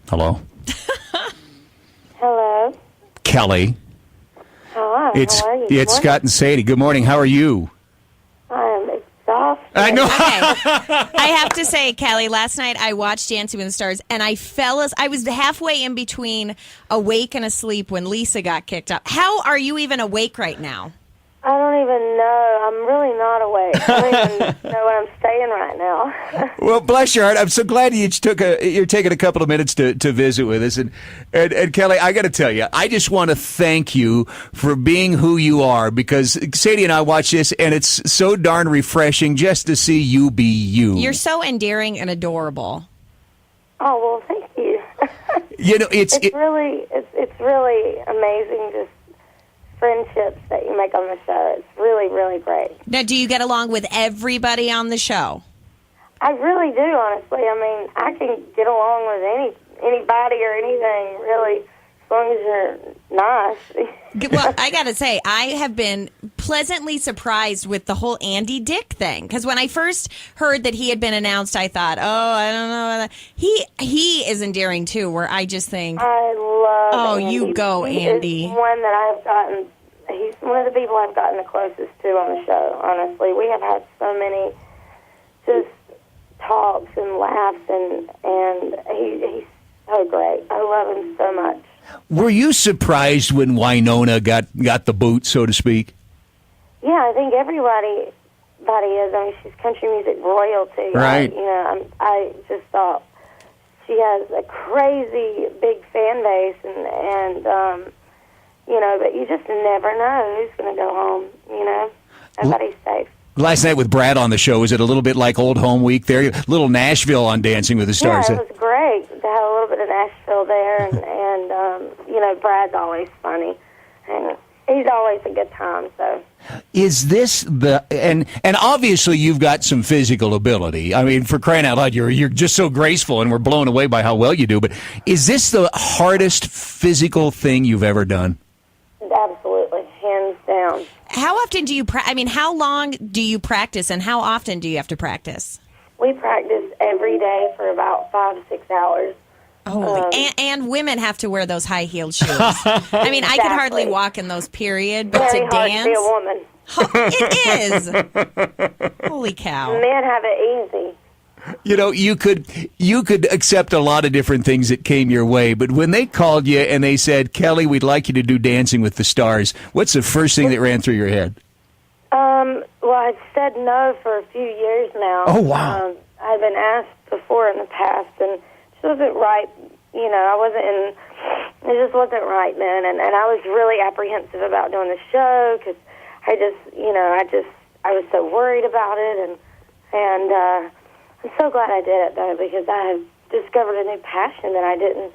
Hello? Hello. Kelly. Hi. It's how are you? it's Good morning. Scott and Sadie. Good morning. How are you? I'm exhausted. I know. Okay. I have to say, Kelly, last night I watched Dancing with the Stars, and I was halfway in between awake and asleep when Lisa got kicked up. How are you even awake right now? I don't even know. I'm really not awake. I don't even know what I'm saying right now. Well, bless your heart. I'm so glad you're taking a couple of minutes to visit with us. And Kelly, I got to tell you, I just want to thank you for being who you are, because Sadie and I watch this, and it's so darn refreshing just to see you be you. You're so endearing and adorable. Oh, well, thank you. You know, It's really amazing, just friendships that you make on the show. It's really, really great. Now, do you get along with everybody on the show? I really do, honestly. I mean, I can get along with anybody or anything, really, as long as you're nice. Well, I got to say, I have been pleasantly surprised with the whole Andy Dick thing. Because when I first heard that he had been announced, I thought, I don't know. He is endearing, too, where I just think, I love Andy. you go, Andy. He's one that I've gotten. He's one of the people I've gotten the closest to on the show, honestly. We have had so many just talks and laughs, and he's so great. I love him so much. Were you surprised when Winona got the boot, so to speak? Yeah, I think everybody is. I mean, she's country music royalty. Right. I just thought she has a crazy big fan base, and but you just never know who's going to go home. Nobody's safe. Last night with Brad on the show, was it a little bit like Old Home Week there? Little Nashville on Dancing with the Stars. Yeah, it was great to have a little bit of Nashville there, and Brad's always funny, and he's always a good time. So, is this and obviously you've got some physical ability. I mean, for crying out loud, you're just so graceful, and we're blown away by how well you do. But is this the hardest physical thing you've ever done? Absolutely, hands down. How often do you how long do you practice, and how often do you have to practice? We practice every day for about 5 to 6 hours. And women have to wear those high-heeled shoes. I mean, I could hardly walk in those, period, but Very to hard dance... to be a woman. It is. Holy cow. Men have it easy. You could accept a lot of different things that came your way, but when they called you and they said, Kelly, we'd like you to do Dancing with the Stars, what's the first thing that ran through your head? Well, I've said no for a few years now. Oh, wow. I've been asked before in the past, and it just wasn't right. It just wasn't right then, and I was really apprehensive about doing the show because I was so worried about it, and I'm so glad I did it, though, because I have discovered a new passion that I didn't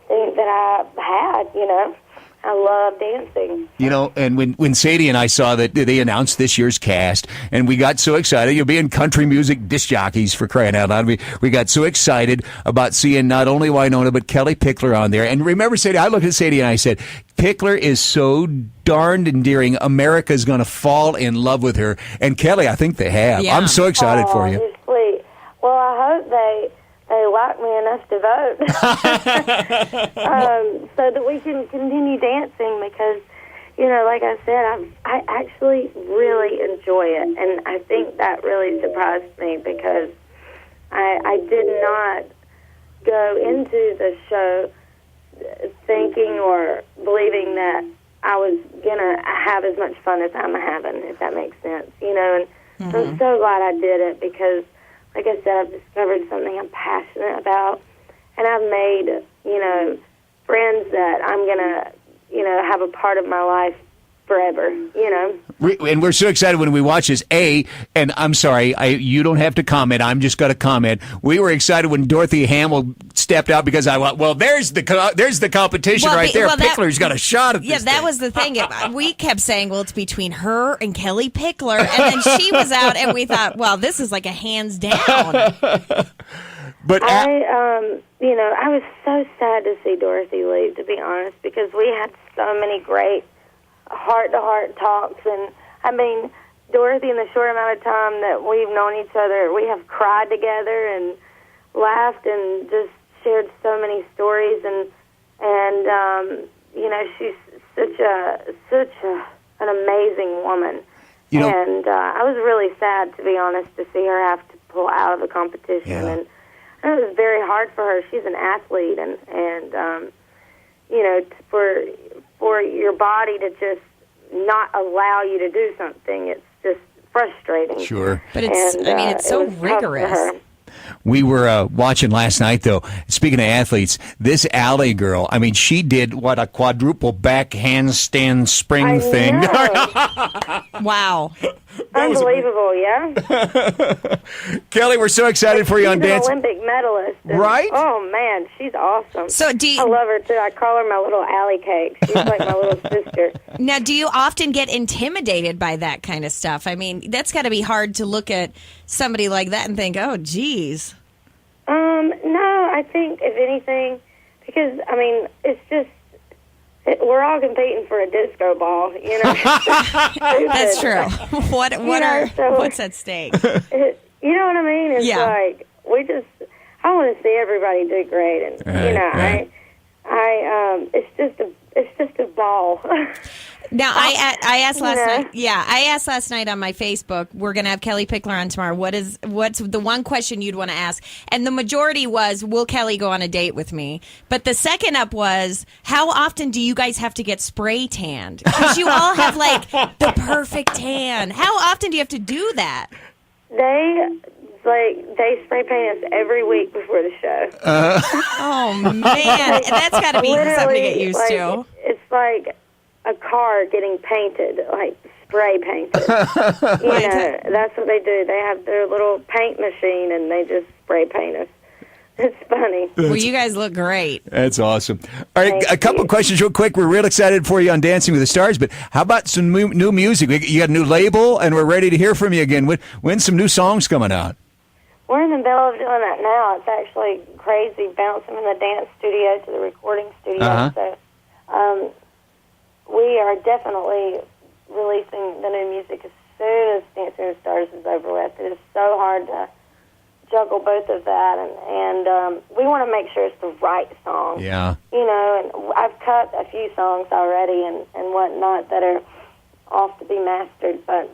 think that I had, I love dancing. And when Sadie and I saw that they announced this year's cast, and we got so excited, you'll be in country music disc jockeys, for crying out loud. We got so excited about seeing not only Winona, but Kellie Pickler on there. And remember, Sadie, I looked at Sadie and I said, Pickler is so darned endearing. America's going to fall in love with her. And Kelly, I think they have. Yeah. I'm so excited for you. You're sweet. Well, I hope they like me enough to vote so that we can continue dancing because, like I said, I actually really enjoy it. And I think that really surprised me because I did not go into the show thinking or believing that I was going to have as much fun as I'm having, if that makes sense. And I'm so glad I did it because, like I said, I've discovered something I'm passionate about, and I've made, friends that I'm going to, have a part of my life forever, And we're so excited when we watch this. And I'm sorry, you don't have to comment. I'm just going to comment. We were excited when Dorothy Hamill stepped out because I went, well, there's the competition right there. Pickler's got a shot at this. Yeah, that was the thing. We kept saying, well, it's between her and Kellie Pickler. And then she was out, and we thought, well, this is like a hands down. But I was so sad to see Dorothy leave, to be honest, because we had so many great heart-to-heart talks, and I mean, Dorothy, in the short amount of time that we've known each other, we have cried together and laughed and just shared so many stories, and she's such an amazing woman. And I was really sad, to be honest, to see her have to pull out of the competition, and it was very hard for her. She's an athlete, and for your body to just not allow you to do something, it's just frustrating. Sure. But it's so rigorous. We were watching last night, though. Speaking of athletes, this Allie girl, I mean, she did a quadruple back handstand spring thing. Wow. Unbelievable, yeah. Kelly, we're so excited for you on dance. She's an Olympic medalist. Right? Oh, man, she's awesome. So I love her, too. I call her my little Allie cake. She's like my little sister. Now, do you often get intimidated by that kind of stuff? I mean, that's got to be hard to look at somebody like that and think, oh, geez. No, I think, if anything, because, I mean, it's just, we're all competing for a disco ball, you know. That's true. What's at stake? You know what I mean? It's like, I want to see everybody do great, and it's just a ball. Now, I asked last night. Yeah, I asked last night on my Facebook. We're going to have Kellie Pickler on tomorrow. What's the one question you'd want to ask? And the majority was, will Kellie go on a date with me? But the second up was, how often do you guys have to get spray tanned? Because you all have like the perfect tan. How often do you have to do that? They spray paint us every week before the show. Oh man, that's got to be something to get used to. It's like a car getting painted, like spray painted. That's what they do. They have their little paint machine, and they just spray paint us. It's funny. Well, you guys look great. That's awesome. All right, a couple of questions real quick. We're real excited for you on Dancing with the Stars, but how about some new music? You got a new label, and we're ready to hear from you again. When's some new songs coming out? We're in the middle of doing that now. It's actually crazy, bouncing from the dance studio to the recording studio. So we are definitely releasing the new music as soon as Dancing with the Stars is over with. It is so hard to juggle both of that, and we want to make sure it's the right song. Yeah. And I've cut a few songs already and whatnot that are off to be mastered, but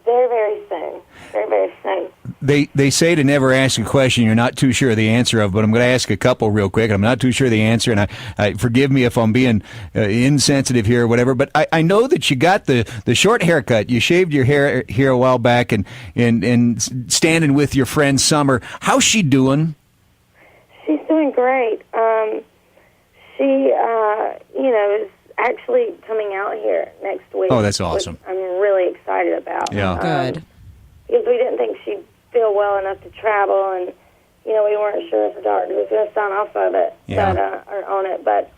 very, very soon. Very, very soon. They say to never ask a question you're not too sure of the answer of, but I'm going to ask a couple real quick. I'm not too sure of the answer, and I forgive me if I'm being insensitive here or whatever, but I know that you got the short haircut. You shaved your hair here a while back and standing with your friend Summer. How's she doing? She's doing great. She, is actually coming out here next week. Oh, that's awesome. Which I'm really excited about. Yeah. Good. Because we didn't think she'd feel well enough to travel, and, we weren't sure if her doctor was going to sign off of it, or on it, but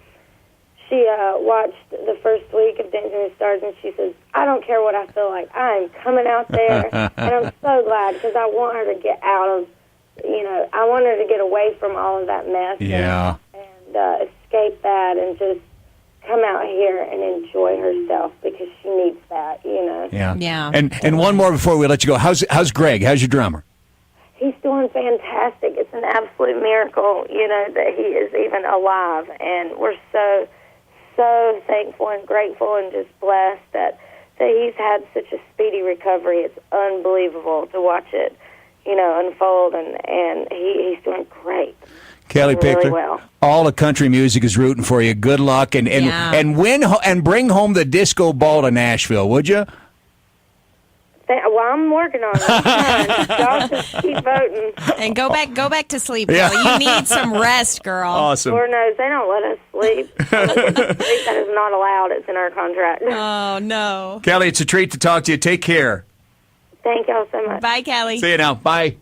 she watched the first week of Dancing with the Stars, and she says, I don't care what I feel like. I'm coming out there, and I'm so glad, because I want her to get out of, I want her to get away from all of that mess and escape that and just come out here and enjoy herself, because she needs that, Yeah. And one more before we let you go. How's Greg? How's your drummer? He's doing fantastic. It's an absolute miracle, that he is even alive. And we're so, so thankful and grateful and just blessed that he's had such a speedy recovery. It's unbelievable to watch it, unfold. And he's doing great. Kellie Pickler, really well. All the country music is rooting for you. Good luck, and win and bring home the disco ball to Nashville, would you? Well, I'm working on it. Y'all just keep voting. And go back to sleep, Kellie. You need some rest, girl. Awesome. Lord knows they don't let us sleep. That is not allowed. It's in our contract. Oh, no. Kellie, it's a treat to talk to you. Take care. Thank y'all so much. Bye, Kellie. See you now. Bye.